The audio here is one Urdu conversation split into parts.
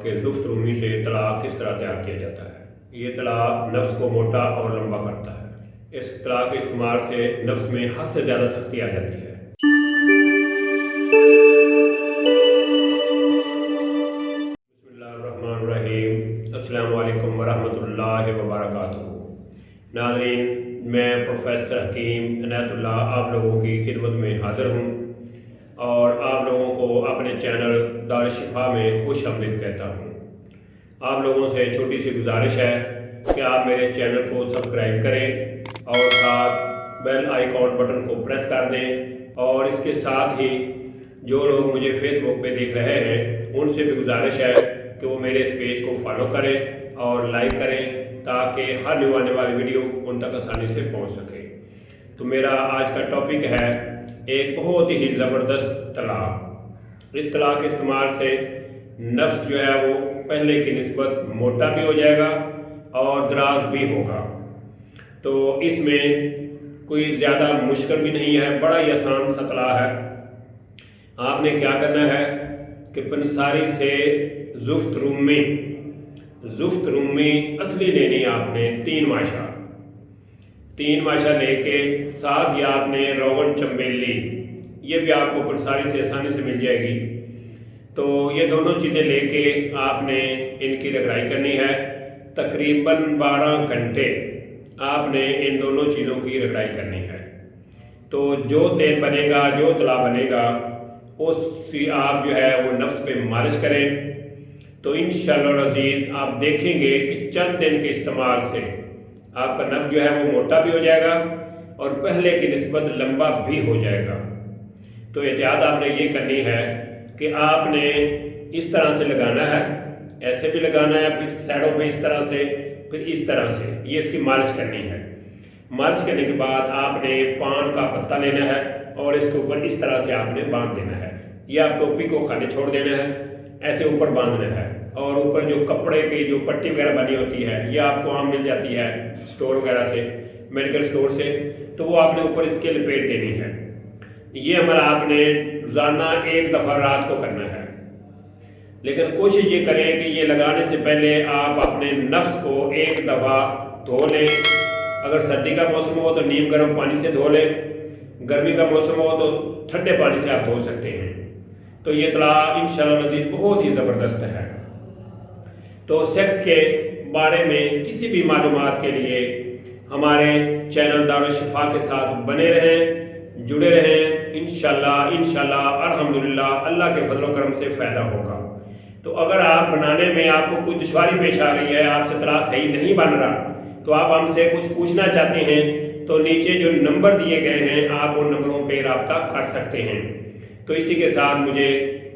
کہ زفت رومی سے طلاق کس طرح تیار کیا جاتا ہے۔ یہ طلاق نفس کو موٹا اور لمبا کرتا ہے۔ اس طلاق کے استعمال سے نفس میں حد سے زیادہ سختی آ جاتی ہے۔ بسم اللہ الرحمن الرحیم۔ السلام علیکم ورحمۃ اللہ وبرکاتہ۔ ناظرین، میں پروفیسر حکیم عنایت اللہ آپ لوگوں کی خدمت میں حاضر ہوں اور آپ لوگوں کو اپنے چینل دارالشفا میں خوش آمدید کہتا ہوں۔ آپ لوگوں سے چھوٹی سی گزارش ہے کہ آپ میرے چینل کو سبسکرائب کریں اور ساتھ بیل آئیکن بٹن کو پریس کر دیں، اور اس کے ساتھ ہی جو لوگ مجھے فیس بک پہ دیکھ رہے ہیں ان سے بھی گزارش ہے کہ وہ میرے اس پیج کو فالو کریں اور لائک کریں تاکہ ہر نیو آنے والی ویڈیو ان تک آسانی سے پہنچ سکے۔ تو میرا آج کا ٹاپک ہے ایک بہت ہی زبردست طلاق۔ اس طلاق کے استعمال سے نفس جو ہے وہ پہلے کی نسبت موٹا بھی ہو جائے گا اور دراز بھی ہوگا۔ تو اس میں کوئی زیادہ مشکل بھی نہیں ہے، بڑا ہی آسان سا طلاق ہے۔ آپ نے کیا کرنا ہے کہ پنساری سے زفت رومی اصلی لینی آپ نے 3 ماشا لے کے ساتھ ہی آپ نے روغن چنبیلی، یہ بھی آپ کو پنساری سے آسانی سے مل جائے گی۔ تو یہ دونوں چیزیں لے کے آپ نے ان کی رگڑائی کرنی ہے۔ تقریباً 12 گھنٹے آپ نے ان دونوں چیزوں کی رگڑائی کرنی ہے۔ تو جو تیل بنے گا، جو طلاق بنے گا، اس سے آپ جو ہے وہ نفس پہ مالش کریں۔ تو انشاءاللہ العزیز آپ دیکھیں گے کہ چند دن کے استعمال سے آپ کا نفس جو ہے وہ موٹا بھی ہو جائے گا اور پہلے کی نسبت لمبا بھی ہو جائے گا۔ تو احتیاط آپ نے یہ کرنی ہے کہ آپ نے اس طرح سے لگانا ہے، ایسے بھی لگانا ہے، پھر سائڈوں پہ اس طرح سے، پھر اس طرح سے، یہ اس کی مالش کرنی ہے۔ مالش کرنے کے بعد آپ نے پان کا پتا لینا ہے اور اس کے اوپر اس طرح سے آپ نے باندھ دینا ہے۔ یہ آپ ٹوپی کو خالی چھوڑ دینا ہے، ایسے اوپر باندھنا ہے، اور اوپر جو کپڑے کی جو پٹی وغیرہ بنی ہوتی ہے یہ آپ کو عام مل جاتی ہے سٹور وغیرہ سے، میڈیکل سٹور سے، تو وہ آپ نے اوپر اس کے لپیٹ دینی ہے۔ یہ عمل آپ نے روزانہ 1 دفعہ رات کو کرنا ہے، لیکن کوشش یہ کریں کہ یہ لگانے سے پہلے آپ اپنے نفس کو 1 دفعہ دھو لیں۔ اگر سردی کا موسم ہو تو نیم گرم پانی سے دھو لیں، گرمی کا موسم ہو تو ٹھنڈے پانی سے آپ دھو سکتے ہیں۔ تو یہ طلاق انشاءاللہ العزیز بہت ہی زبردست ہے۔ تو سیکس کے بارے میں کسی بھی معلومات کے لیے ہمارے چینل دارالشفا کے ساتھ بنے رہیں، جڑے رہیں۔ انشاءاللہ الحمدللہ اللہ کے فضل و کرم سے فائدہ ہوگا۔ تو اگر آپ بنانے میں آپ کو کوئی دشواری پیش آ گئی ہے، آپ سے طلاق صحیح نہیں بن رہا، تو آپ ہم سے کچھ پوچھنا چاہتے ہیں تو نیچے جو نمبر دیے گئے ہیں آپ ان نمبروں پہ رابطہ کر سکتے ہیں۔ تو اسی کے ساتھ مجھے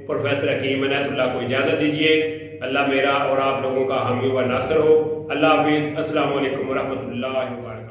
پروفیسر حکیم عنایت اللہ کو اجازت دیجیے۔ اللہ میرا اور آپ لوگوں کا حامی و ناصر ہو۔ اللہ حافظ۔ السلام علیکم ورحمۃ اللہ وبرکاتہ۔